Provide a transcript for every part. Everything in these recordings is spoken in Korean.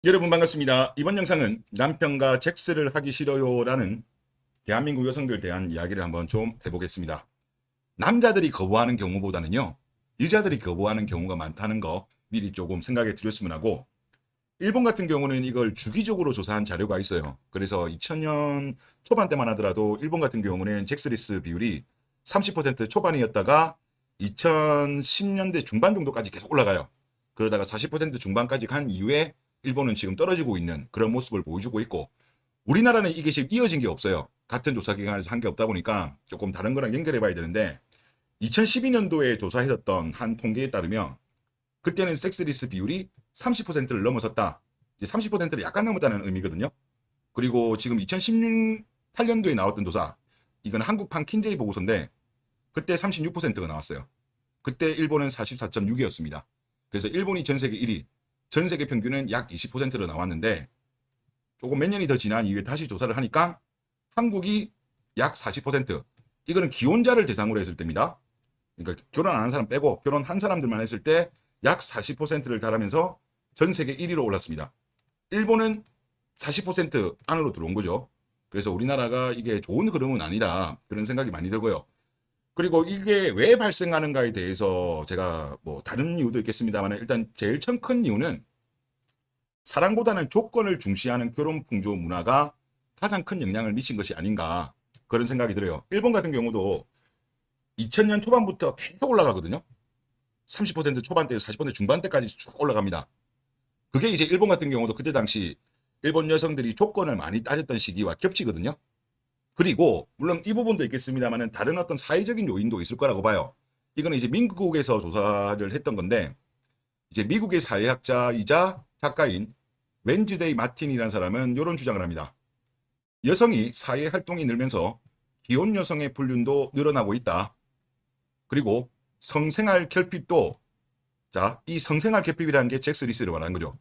여러분 반갑습니다. 이번 영상은 남편과 잭스를 하기 싫어요라는 대한민국 여성들 대한 이야기를 한번 좀 해보겠습니다. 남자들이 거부하는 경우보다는요, 여자들이 거부하는 경우가 많다는 거 미리 조금 생각해 드렸으면 하고, 일본 같은 경우는 이걸 주기적으로 조사한 자료가 있어요. 그래서 2000년 초반 때만 하더라도 일본 같은 경우는 잭스리스 비율이 30% 초반이었다가 2010년대 중반 정도까지 계속 올라가요. 그러다가 40% 중반까지 간 이후에 일본은 지금 떨어지고 있는 그런 모습을 보여주고 있고, 우리나라는 이게 지금 이어진 게 없어요. 같은 조사 기관에서 한 게 없다 보니까 조금 다른 거랑 연결해 봐야 되는데, 2012년도에 조사했던 한 통계에 따르면 그때는 섹스리스 비율이 30%를 넘어섰다. 이제 30%를 약간 넘었다는 의미거든요. 그리고 지금 2018년도에 나왔던 조사, 이건 한국판 킨제이 보고서인데 그때 36%가 나왔어요. 그때 일본은 44.6이었습니다. 그래서 일본이 전 세계 1위, 전 세계 평균은 약 20%로 나왔는데, 조금 몇 년이 더 지난 이후에 다시 조사를 하니까 한국이 약 40%, 이거는 기혼자를 대상으로 했을 때입니다. 그러니까 결혼 안 한 사람 빼고 결혼한 사람들만 했을 때 약 40%를 달하면서 전 세계 1위로 올랐습니다. 일본은 40% 안으로 들어온 거죠. 그래서 우리나라가 이게 좋은 흐름은 아니다, 그런 생각이 많이 들고요. 그리고 이게 왜 발생하는가에 대해서 제가 뭐 다른 이유도 있겠습니다만, 일단 제일 큰 이유는 사랑보다는 조건을 중시하는 결혼 풍조 문화가 가장 큰 영향을 미친 것이 아닌가, 그런 생각이 들어요. 일본 같은 경우도 2000년 초반부터 계속 올라가거든요. 30% 초반대에서 40% 중반대까지 쭉 올라갑니다. 그게 이제 일본 같은 경우도 그때 당시 일본 여성들이 조건을 많이 따졌던 시기와 겹치거든요. 그리고 물론 이 부분도 있겠습니다만 다른 어떤 사회적인 요인도 있을 거라고 봐요. 이거는 이제 미국에서 조사를 했던 건데, 이제 미국의 사회학자이자 작가인 웬즈데이 마틴이라는 사람은 이런 주장을 합니다. 여성이 사회 활동이 늘면서 기혼 여성의 불륜도 늘어나고 있다. 그리고 성생활 결핍도, 자, 이 성생활 결핍이라는 게 잭스리스를 말하는 거죠.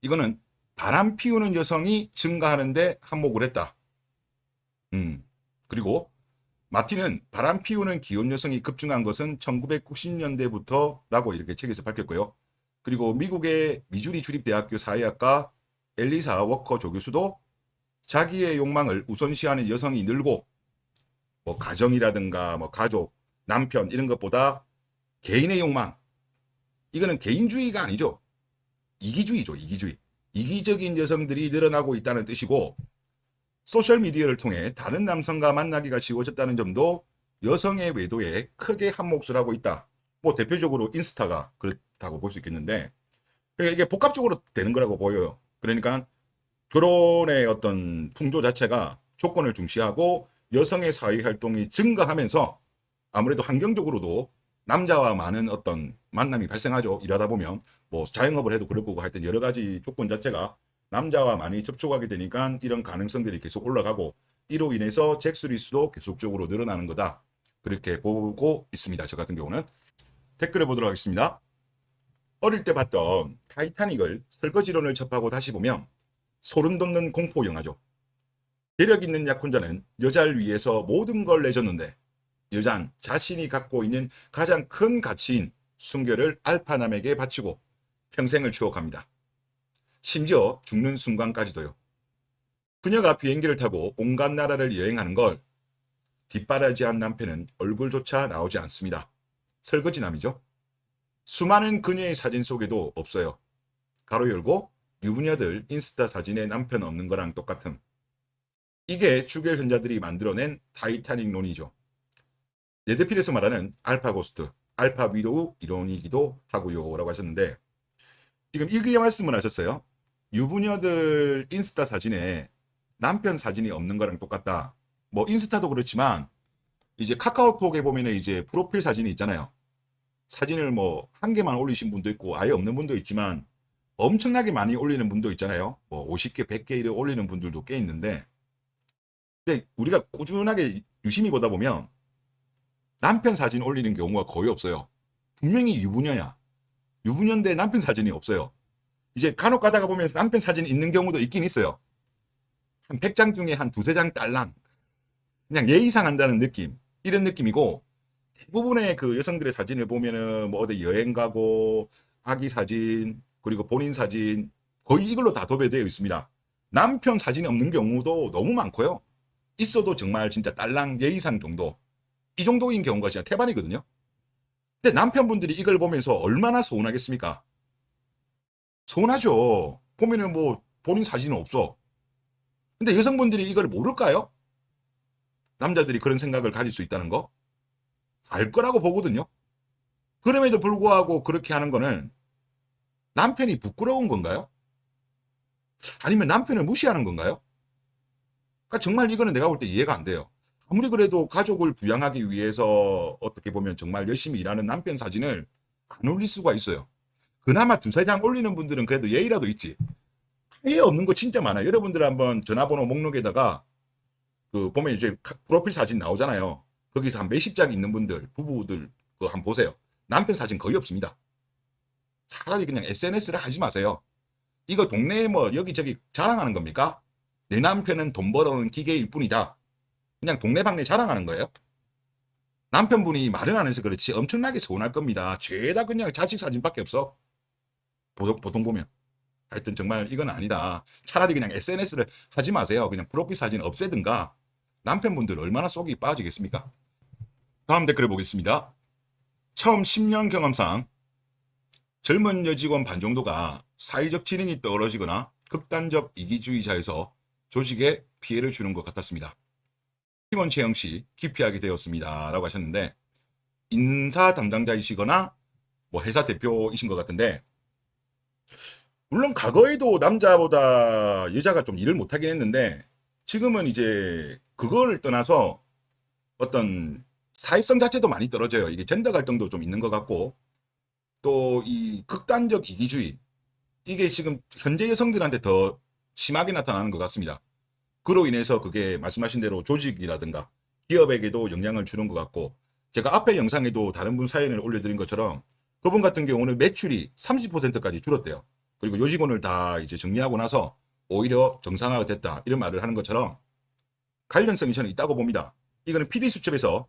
이거는 바람 피우는 여성이 증가하는데 한몫을 했다. 그리고 마틴은 바람 피우는 기혼 여성이 급증한 것은 1990년대부터라고 이렇게 책에서 밝혔고요. 그리고 미국의 미주리 주립대학교 사회학과 엘리사 워커 조교수도 자기의 욕망을 우선시하는 여성이 늘고, 뭐 가정이라든가 뭐 가족, 남편 이런 것보다 개인의 욕망, 이거는 개인주의가 아니죠. 이기주의죠, 이기주의. 이기적인 여성들이 늘어나고 있다는 뜻이고, 소셜미디어를 통해 다른 남성과 만나기가 쉬워졌다는 점도 여성의 외도에 크게 한몫을 하고 있다. 뭐 대표적으로 인스타가 그렇다고 볼 수 있겠는데, 그러니까 이게 복합적으로 되는 거라고 보여요. 그러니까 결혼의 어떤 풍조 자체가 조건을 중시하고 여성의 사회 활동이 증가하면서 아무래도 환경적으로도 남자와 많은 어떤 만남이 발생하죠. 일하다 보면 뭐 자영업을 해도 그럴 거고, 하여튼 여러 가지 조건 자체가 남자와 많이 접촉하게 되니까 이런 가능성들이 계속 올라가고, 이로 인해서 잭스리스도 계속적으로 늘어나는 거다, 그렇게 보고 있습니다. 저 같은 경우는. 댓글을 보도록 하겠습니다. 어릴 때 봤던 타이타닉을 설거지론을 접하고 다시 보면 소름 돋는 공포 영화죠. 매력 있는 약혼자는 여자를 위해서 모든 걸 내줬는데, 여잔 자신이 갖고 있는 가장 큰 가치인 순결을 알파남에게 바치고 평생을 추억합니다. 심지어 죽는 순간까지도요. 그녀가 비행기를 타고 온갖 나라를 여행하는 걸 뒷바라지한 남편은 얼굴조차 나오지 않습니다. 설거지남이죠. 수많은 그녀의 사진 속에도 없어요. 가로 열고 유부녀들 인스타 사진에 남편 없는 거랑 똑같음. 이게 주결 현자들이 만들어낸 타이타닉론이죠. 레드필에서 말하는 알파 고스트, 알파 위도우 이론이기도 하고요 라고 하셨는데, 지금 이게 말씀을 하셨어요. 유부녀들 인스타 사진에 남편 사진이 없는 거랑 똑같다. 뭐 인스타도 그렇지만 이제 카카오톡에 보면은 이제 프로필 사진이 있잖아요. 사진을 뭐 한 개만 올리신 분도 있고 아예 없는 분도 있지만 엄청나게 많이 올리는 분도 있잖아요. 뭐 50개, 100개 이렇게 올리는 분들도 꽤 있는데, 근데 우리가 꾸준하게 유심히 보다 보면 남편 사진 올리는 경우가 거의 없어요. 분명히 유부녀야. 유부녀인데 남편 사진이 없어요. 이제 간혹 가다가 보면 남편 사진 있는 경우도 있긴 있어요. 한 100장 중에 한 두세 장 딸랑. 그냥 예의상 한다는 느낌. 이런 느낌이고, 대부분의 그 여성들의 사진을 보면은 뭐 어디 여행 가고, 아기 사진, 그리고 본인 사진, 거의 이걸로 다 도배되어 있습니다. 남편 사진이 없는 경우도 너무 많고요. 있어도 정말 진짜 딸랑 예의상 정도, 이 정도인 경우가 진짜 태반이거든요. 근데 남편분들이 이걸 보면서 얼마나 서운하겠습니까? 서운하죠. 보면은 뭐 본인 사진은 없어. 근데 여성분들이 이걸 모를까요? 남자들이 그런 생각을 가질 수 있다는 거? 알 거라고 보거든요. 그럼에도 불구하고 그렇게 하는 거는 남편이 부끄러운 건가요? 아니면 남편을 무시하는 건가요? 그러니까 정말 이거는 내가 볼 때 이해가 안 돼요. 아무리 그래도 가족을 부양하기 위해서 어떻게 보면 정말 열심히 일하는 남편 사진을 안 올릴 수가 있어요. 그나마 두세 장 올리는 분들은 그래도 예의라도 있지. 아예 없는 거 진짜 많아요. 여러분들 한번 전화번호 목록에다가 그 보면 이제 프로필 사진 나오잖아요. 거기서 한 몇십 장 있는 분들, 부부들 그거 한번 보세요. 남편 사진 거의 없습니다. 차라리 그냥 SNS를 하지 마세요. 이거 동네에 뭐 여기저기 자랑하는 겁니까? 내 남편은 돈 벌어오는 기계일 뿐이다. 그냥 동네방네 자랑하는 거예요. 남편분이 말은 안 해서 그렇지 엄청나게 서운할 겁니다. 죄다 그냥 자식 사진밖에 없어. 보통 보면. 하여튼 정말 이건 아니다. 차라리 그냥 SNS를 하지 마세요. 그냥 프로필 사진 없애든가. 남편분들 얼마나 속이 빠지겠습니까? 다음 댓글을 보겠습니다. 처음 10년 경험상 젊은 여직원 반 정도가 사회적 지능이 떨어지거나 극단적 이기주의자에서 조직에 피해를 주는 것 같았습니다. 팀원 채용 시 기피하게 되었습니다. 라고 하셨는데, 인사 담당자이시거나 뭐 회사 대표이신 것 같은데, 물론 과거에도 남자보다 여자가 좀 일을 못하긴 했는데, 지금은 이제 그걸 떠나서 어떤 사회성 자체도 많이 떨어져요. 이게 젠더 갈등도 좀 있는 것 같고, 또 이 극단적 이기주의, 이게 지금 현재 여성들한테 더 심하게 나타나는 것 같습니다. 그로 인해서 그게 말씀하신 대로 조직이라든가 기업에게도 영향을 주는 것 같고, 제가 앞에 영상에도 다른 분 사연을 올려드린 것처럼 그분 같은 경우는 매출이 30%까지 줄었대요. 그리고 요직원을 다 이제 정리하고 나서 오히려 정상화가 됐다, 이런 말을 하는 것처럼 관련성이 저는 있다고 봅니다. 이거는 PD수첩에서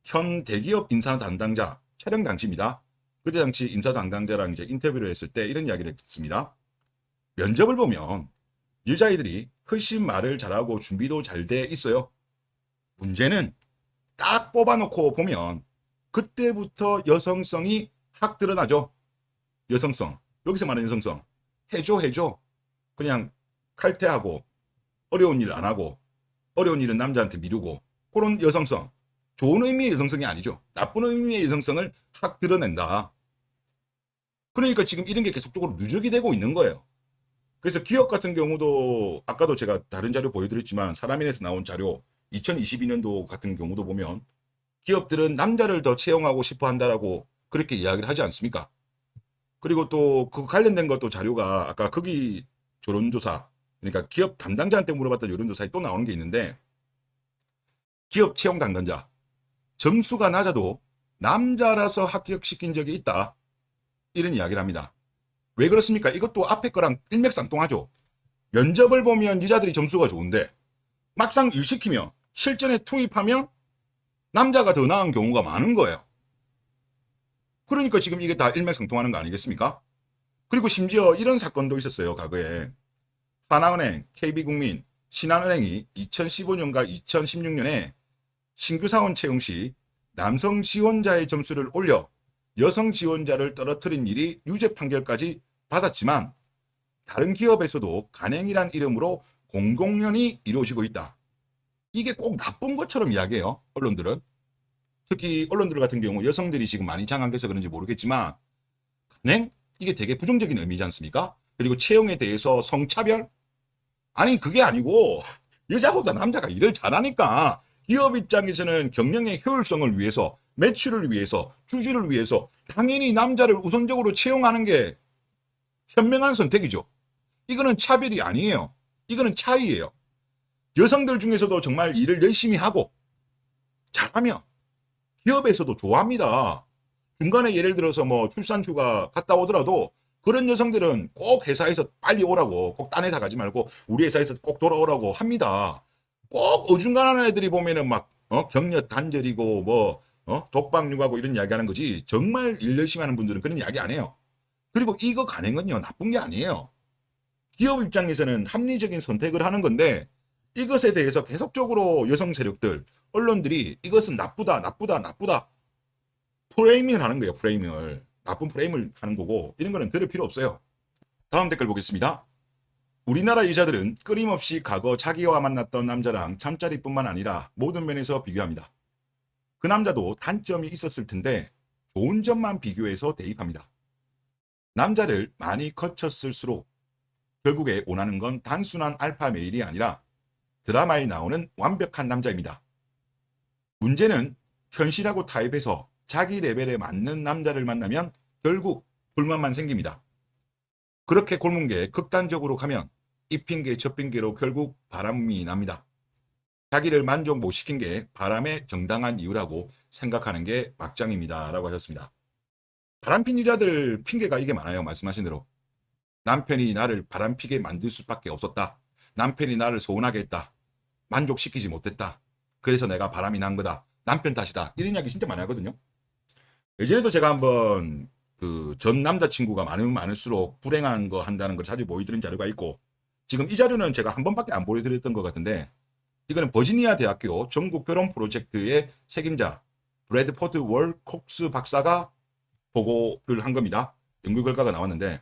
현 대기업 인사 담당자 촬영 당시입니다. 그때 당시 인사 담당자랑 이제 인터뷰를 했을 때 이런 이야기를 했습니다. 면접을 보면 여자애들이 훨씬 말을 잘하고 준비도 잘 돼 있어요. 문제는 딱 뽑아놓고 보면 그때부터 여성성이 확 드러나죠. 여성성. 여기서 말하는 여성성. 해줘. 그냥 칼퇴하고 어려운 일 안 하고 어려운 일은 남자한테 미루고, 그런 여성성. 좋은 의미의 여성성이 아니죠. 나쁜 의미의 여성성을 확 드러낸다. 그러니까 지금 이런 게 계속적으로 누적이 되고 있는 거예요. 그래서 기업 같은 경우도 아까도 제가 다른 자료 보여드렸지만 사람인에서 나온 자료 2022년도 같은 경우도 보면 기업들은 남자를 더 채용하고 싶어 한다라고 그렇게 이야기를 하지 않습니까? 그리고 또 그 관련된 것도 자료가 아까 거기 여론조사, 그러니까 기업 담당자한테 물어봤던 여론조사에 또 나오는 게 있는데, 기업 채용 담당자 점수가 낮아도 남자라서 합격시킨 적이 있다, 이런 이야기를 합니다. 왜 그렇습니까? 이것도 앞에 거랑 일맥상통하죠. 면접을 보면 여자들이 점수가 좋은데 막상 일 시키면 실전에 투입하면 남자가 더 나은 경우가 많은 거예요. 그러니까 지금 이게 다 일맥상통하는 거 아니겠습니까? 그리고 심지어 이런 사건도 있었어요. 과거에 하나은행, KB국민, 신한은행이 2015년과 2016년에 신규 사원 채용 시 남성 지원자의 점수를 올려 여성 지원자를 떨어뜨린 일이 유죄 판결까지 받았지만, 다른 기업에서도 간행이란 이름으로 공공연히 이루어지고 있다. 이게 꼭 나쁜 것처럼 이야기해요, 언론들은. 특히 언론들 같은 경우 여성들이 지금 많이 장악해서 그런지 모르겠지만, 간행? 이게 되게 부정적인 의미지 않습니까? 그리고 채용에 대해서 성차별? 아니 그게 아니고 여자보다 남자가 일을 잘하니까 기업 입장에서는 경영의 효율성을 위해서, 매출을 위해서, 주주를 위해서 당연히 남자를 우선적으로 채용하는 게 현명한 선택이죠. 이거는 차별이 아니에요. 이거는 차이예요. 여성들 중에서도 정말 일을 열심히 하고 잘하면 기업에서도 좋아합니다. 중간에 예를 들어서 뭐 출산휴가 갔다 오더라도 그런 여성들은 꼭 회사에서 빨리 오라고, 꼭 딴 회사 가지 말고 우리 회사에서 꼭 돌아오라고 합니다. 꼭 어중간한 애들이 보면은 막 격려 단절이고 뭐 독박육아고 이런 이야기 하는 거지, 정말 일 열심히 하는 분들은 그런 이야기 안 해요. 그리고 이거 간행은요 나쁜 게 아니에요. 기업 입장에서는 합리적인 선택을 하는 건데 이것에 대해서 계속적으로 여성 세력들, 언론들이 이것은 나쁘다, 나쁘다, 나쁘다 프레이밍을 하는 거예요. 프레이밍을. 나쁜 프레임을 하는 거고 이런 거는 들을 필요 없어요. 다음 댓글 보겠습니다. 우리나라 여자들은 끊임없이 과거 자기와 만났던 남자랑 잠자리뿐만 아니라 모든 면에서 비교합니다. 그 남자도 단점이 있었을 텐데 좋은 점만 비교해서 대입합니다. 남자를 많이 거쳤을수록 결국에 원하는 건 단순한 알파 메일이 아니라 드라마에 나오는 완벽한 남자입니다. 문제는 현실하고 타입에서 자기 레벨에 맞는 남자를 만나면 결국 불만만 생깁니다. 그렇게 골문 게 극단적으로 가면 이 핑계 저 핑계로 결국 바람이 납니다. 자기를 만족 못 시킨 게 바람의 정당한 이유라고 생각하는 게 막장입니다. 라고 하셨습니다. 바람핀 여자들 핑계가 이게 많아요. 말씀하신 대로. 남편이 나를 바람피게 만들 수밖에 없었다. 남편이 나를 서운하게 했다. 만족시키지 못했다. 그래서 내가 바람이 난 거다. 남편 탓이다. 이런 이야기 진짜 많이 하거든요. 예전에도 제가 한번 그 전 남자친구가 많으면 많을수록 불행한 거 한다는 걸 자주 보여드린 자료가 있고, 지금 이 자료는 제가 한 번밖에 안 보여드렸던 것 같은데, 이거는 버지니아 대학교 전국 결혼 프로젝트의 책임자 브래드포드 월 콕스 박사가 보고를 한 겁니다. 연구 결과가 나왔는데,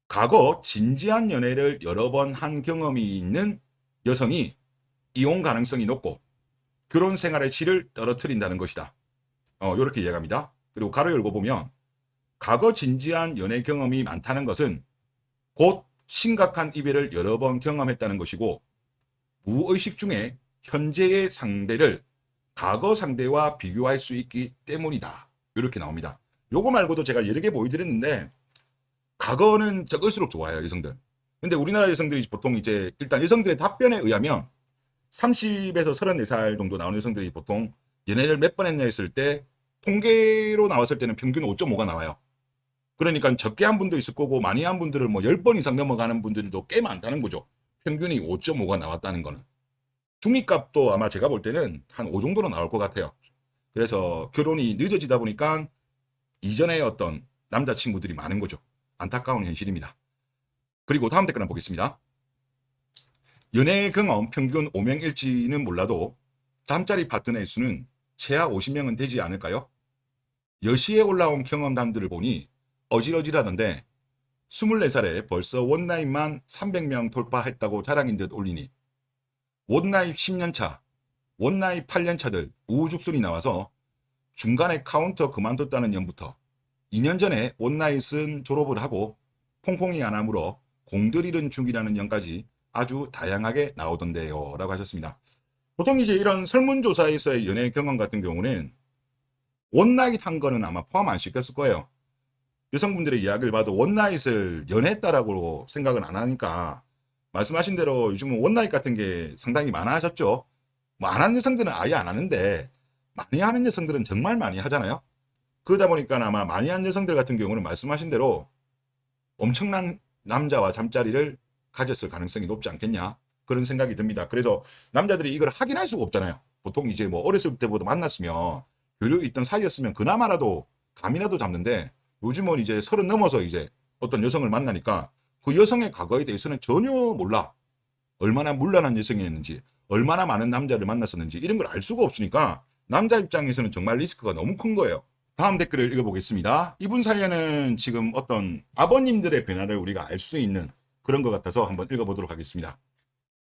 과거 진지한 연애를 여러 번 한 경험이 있는 여성이 이혼 가능성이 높고 결혼 생활의 질을 떨어뜨린다는 것이다. 이렇게 이야기합니다. 그리고 가로 열고 보면 과거 진지한 연애 경험이 많다는 것은 곧 심각한 이별을 여러 번 경험했다는 것이고, 무의식 중에 현재의 상대를 과거 상대와 비교할 수 있기 때문이다. 이렇게 나옵니다. 요거 말고도 제가 여러 개 보여드렸는데 과거는 적을수록 좋아요, 여성들. 근데 우리나라 여성들이 보통 이제 일단 여성들의 답변에 의하면 30에서 34살 정도 나오는 여성들이 보통 연애를 몇 번 했냐 했을 때 통계로 나왔을 때는 평균 5.5가 나와요. 그러니까 적게 한 분도 있을 거고 많이 한 분들은 뭐 10번 이상 넘어가는 분들도 꽤 많다는 거죠. 평균이 5.5가 나왔다는 거는. 중위값도 아마 제가 볼 때는 한 5 정도로 나올 것 같아요. 그래서 결혼이 늦어지다 보니까 이전에 어떤 남자친구들이 많은 거죠. 안타까운 현실입니다. 그리고 다음 댓글 한번 보겠습니다. 연애 경험 평균 5명일지는 몰라도 잠자리 파트너의 수는 최하 50명은 되지 않을까요? 여시에 올라온 경험담들을 보니 어질어질하던데 24살에 벌써 원나잇만 300명 돌파했다고 자랑인 듯 올리니 원나잇 10년차, 원나잇 8년차들 우후죽순이 나와서 중간에 카운터 그만뒀다는 년부터 2년 전에 원나잇은 졸업을 하고 퐁퐁이 안 하므로 공들이는 중이라는 년까지 아주 다양하게 나오던데요. 라고 하셨습니다. 보통 이제 이런 설문조사에서의 연애 경험 같은 경우는 원나잇 한 거는 아마 포함 안 시켰을 거예요. 여성분들의 이야기를 봐도 원나잇을 연애했다라고 생각은 안 하니까, 말씀하신 대로 요즘은 원나잇 같은 게 상당히 많아졌죠. 뭐 안 하는 여성들은 아예 안 하는데 많이 하는 여성들은 정말 많이 하잖아요. 그러다 보니까 아마 많이 한 여성들 같은 경우는 말씀하신 대로 엄청난 남자와 잠자리를 가졌을 가능성이 높지 않겠냐, 그런 생각이 듭니다. 그래서 남자들이 이걸 확인할 수가 없잖아요. 보통 이제 뭐 어렸을 때부터 만났으면 교류 있던 사이였으면 그나마라도 감이라도 잡는데, 요즘은 이제 30 넘어서 이제 어떤 여성을 만나니까 그 여성의 과거에 대해서는 전혀 몰라. 얼마나 문란한 여성이었는지, 얼마나 많은 남자를 만났었는지 이런 걸 알 수가 없으니까 남자 입장에서는 정말 리스크가 너무 큰 거예요. 다음 댓글을 읽어보겠습니다. 이분 사연은 지금 어떤 아버님들의 변화를 우리가 알 수 있는 그런 것 같아서 한번 읽어보도록 하겠습니다.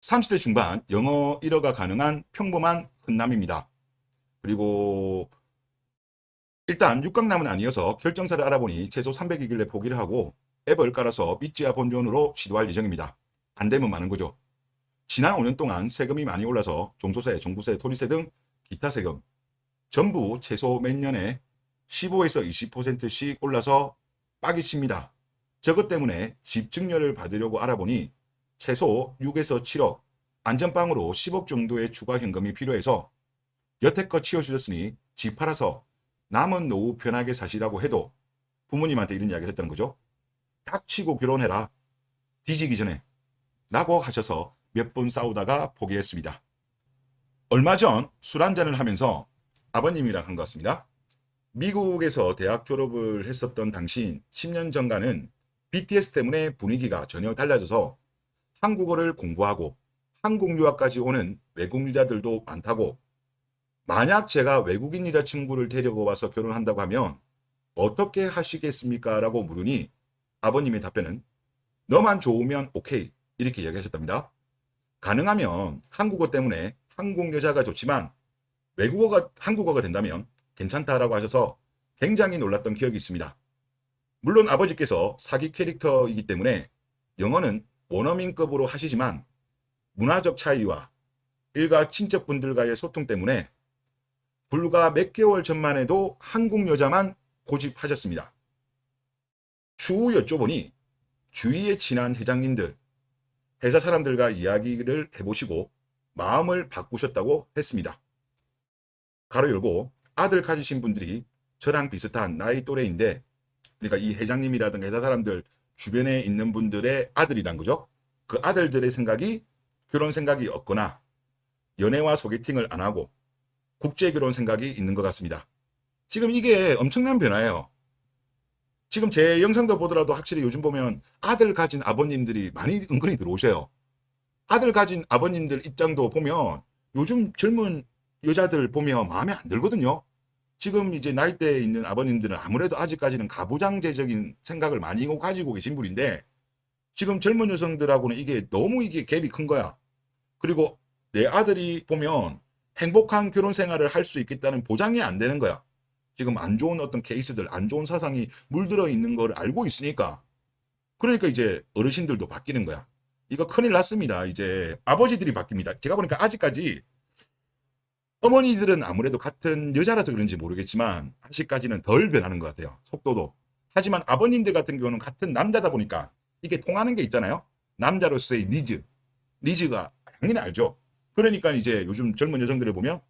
30대 중반, 영어 1어가 가능한 평범한 흔남입니다. 그리고 일단 육각남은 아니어서 결정사를 알아보니 최소 300이길래 포기를 하고 앱을 깔아서 믿지야 본전으로 시도할 예정입니다. 안 되면 많은 거죠. 지난 5년 동안 세금이 많이 올라서 종소세, 종부세, 토지세 등 기타 세금 전부 최소 몇 년에 15에서 20%씩 올라서 빡이 칩니다. 저것 때문에 집 증여를 받으려고 알아보니 최소 6에서 7억, 안전빵으로 10억 정도의 추가 현금이 필요해서 여태껏 치워주셨으니 집 팔아서 남은 노후 편하게 사시라고 해도 부모님한테 이런 이야기를 했다는 거죠. 닥치고 결혼해라. 뒤지기 전에. 라고 하셔서 몇 번 싸우다가 포기했습니다. 얼마 전 술 한잔을 하면서 아버님이랑 한 것 같습니다. 미국에서 대학 졸업을 했었던 당시 10년 전과는 BTS 때문에 분위기가 전혀 달라져서 한국어를 공부하고 한국 유학까지 오는 외국 유자들도 많다고, 만약 제가 외국인 여자친구를 데리고 와서 결혼한다고 하면 어떻게 하시겠습니까? 라고 물으니 아버님의 답변은 너만 좋으면 오케이, 이렇게 이야기하셨답니다. 가능하면 한국어 때문에 한국 여자가 좋지만 한국어가 된다면 괜찮다라고 하셔서 굉장히 놀랐던 기억이 있습니다. 물론 아버지께서 사기 캐릭터이기 때문에 영어는 원어민급으로 하시지만 문화적 차이와 일가 친척분들과의 소통 때문에 불과 몇 개월 전만 해도 한국 여자만 고집하셨습니다. 추후 여쭤보니 주위에 친한 회장님들, 회사 사람들과 이야기를 해보시고 마음을 바꾸셨다고 했습니다. 가로 열고 아들 가지신 분들이 저랑 비슷한 나이 또래인데, 그러니까 이 회장님이라든가 회사 사람들 주변에 있는 분들의 아들이란 거죠. 그 아들들의 생각이 결혼 생각이 없거나 연애와 소개팅을 안 하고 국제 결혼 생각이 있는 것 같습니다. 지금 이게 엄청난 변화예요. 지금 제 영상도 보더라도 확실히 요즘 보면 아들 가진 아버님들이 많이 은근히 들어오셔요. 아들 가진 아버님들 입장도 보면 요즘 젊은 여자들 보면 마음에 안 들거든요. 지금 이제 나이대에 있는 아버님들은 아무래도 아직까지는 가부장제적인 생각을 많이 가지고 계신 분인데, 지금 젊은 여성들하고는 이게 너무 갭이 큰 거야. 그리고 내 아들이 보면 행복한 결혼 생활을 할 수 있겠다는 보장이 안 되는 거야. 지금 안 좋은 어떤 케이스들, 안 좋은 사상이 물들어 있는 걸 알고 있으니까. 그러니까 이제 어르신들도 바뀌는 거야. 이거 큰일 났습니다. 이제 아버지들이 바뀝니다. 제가 보니까 아직까지 어머니들은 아무래도 같은 여자라서 그런지 모르겠지만 아직까지는 덜 변하는 것 같아요. 속도도. 하지만 아버님들 같은 경우는 같은 남자다 보니까 이게 통하는 게 있잖아요. 남자로서의 니즈가 당연히 알죠. 그러니까 이제 요즘 젊은 여성들을 보면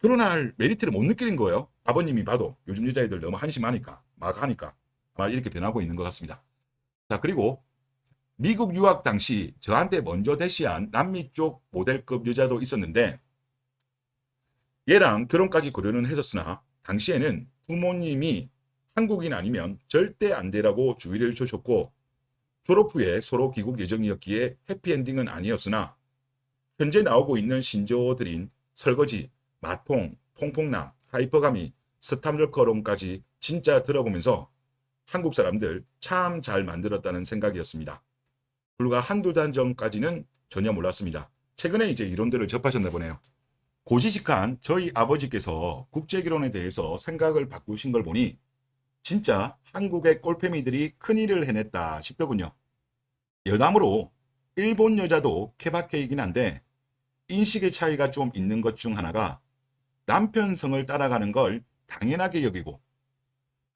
결혼할 메리트를 못 느끼는 거예요. 아버님이 봐도 요즘 여자애들 너무 한심하니까 막 하니까 막 이렇게 변하고 있는 것 같습니다. 자, 그리고 미국 유학 당시 저한테 먼저 대시한 남미 쪽 모델급 여자도 있었는데, 얘랑 결혼까지 고려는 했었으나 당시에는 부모님이 한국인 아니면 절대 안 되라고 주의를 주셨고, 졸업 후에 서로 귀국 예정이었기에 해피엔딩은 아니었으나 현재 나오고 있는 신조어들인 설거지, 마통, 퐁퐁남, 하이퍼가미, 스탑럴커론까지 진짜 들어보면서 한국 사람들 참 잘 만들었다는 생각이었습니다. 불과 한두 달 전까지는 전혀 몰랐습니다. 최근에 이제 이론들을 접하셨나 보네요. 고지식한 저희 아버지께서 국제결혼에 대해서 생각을 바꾸신 걸 보니 진짜 한국의 꼴패미들이 큰일을 해냈다 싶더군요. 여담으로 일본 여자도 케바케이긴 한데 인식의 차이가 좀 있는 것 중 하나가 남편 성을 따라가는 걸 당연하게 여기고,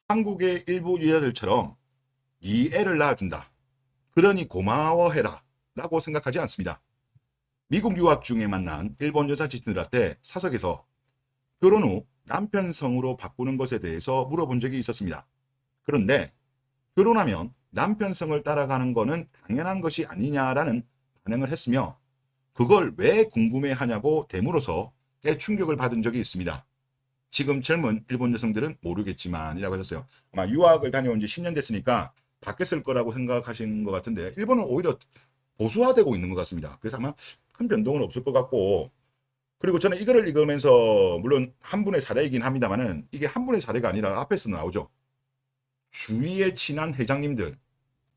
한국의 일부 여자들처럼 네 애를 낳아준다, 그러니 고마워해라 라고 생각하지 않습니다. 미국 유학 중에 만난 일본 여사친들한테 사석에서 결혼 후 남편 성으로 바꾸는 것에 대해서 물어본 적이 있었습니다. 그런데 결혼하면 남편 성을 따라가는 거는 당연한 것이 아니냐라는 반응을 했으며, 그걸 왜 궁금해하냐고 대물어서 충격을 받은 적이 있습니다. 지금 젊은 일본 여성들은 모르겠지만 이라고 하셨어요. 아마 유학을 다녀온 지 10년 됐으니까 바뀌었을 거라고 생각하신 것 같은데, 일본은 오히려 보수화되고 있는 것 같습니다. 그래서 아마 큰 변동은 없을 것 같고, 그리고 저는 이거를 읽으면서 물론 한 분의 사례이긴 합니다만은 이게 한 분의 사례가 아니라 앞에서 나오죠. 주위에 친한 회장님들,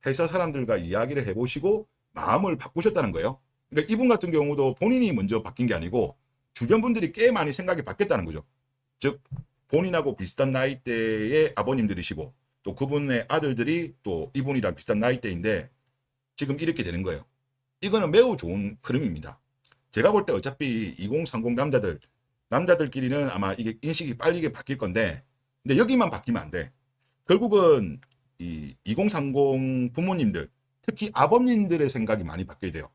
회사 사람들과 이야기를 해보시고 마음을 바꾸셨다는 거예요. 그러니까 이분 같은 경우도 본인이 먼저 바뀐 게 아니고 주변 분들이 꽤 많이 생각이 바뀌었다는 거죠. 즉 본인하고 비슷한 나이대의 아버님들이시고 또 그분의 아들들이 또 이분이랑 비슷한 나이대인데 지금 이렇게 되는 거예요. 이거는 매우 좋은 흐름입니다. 제가 볼 때 어차피 2030 남자들끼리는 아마 이게 인식이 빨리 바뀔 건데, 근데 여기만 바뀌면 안 돼. 결국은 이 2030 부모님들, 특히 아버님들의 생각이 많이 바뀌어야 돼요.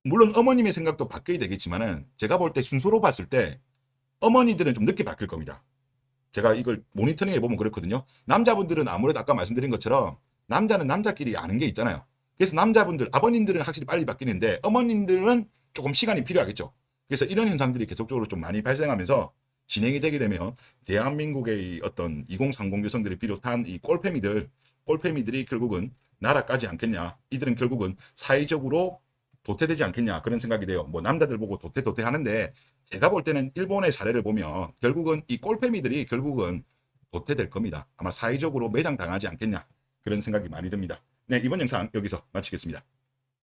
물론 어머님의 생각도 바뀌어야 되겠지만은 제가 볼 때 순서로 봤을 때 어머니들은 좀 늦게 바뀔 겁니다. 제가 이걸 모니터링 해보면 그렇거든요. 남자분들은 아무래도 아까 말씀드린 것처럼 남자는 남자끼리 아는 게 있잖아요. 그래서 남자분들, 아버님들은 확실히 빨리 바뀌는데 어머님들은 조금 시간이 필요하겠죠. 그래서 이런 현상들이 계속적으로 좀 많이 발생하면서 진행이 되게 되면 대한민국의 어떤 2030 여성들이 비롯한 이 꼴패미들 꼴패미들이 결국은 날아가지 않겠냐. 이들은 결국은 사회적으로 도태되지 않겠냐. 그런 생각이 돼요. 뭐 남자들 보고 도태 하는데 제가 볼 때는 일본의 사례를 보면 결국은 이 꼴패미들이 결국은 도태될 겁니다. 아마 사회적으로 매장당하지 않겠냐. 그런 생각이 많이 듭니다. 네, 이번 영상 여기서 마치겠습니다.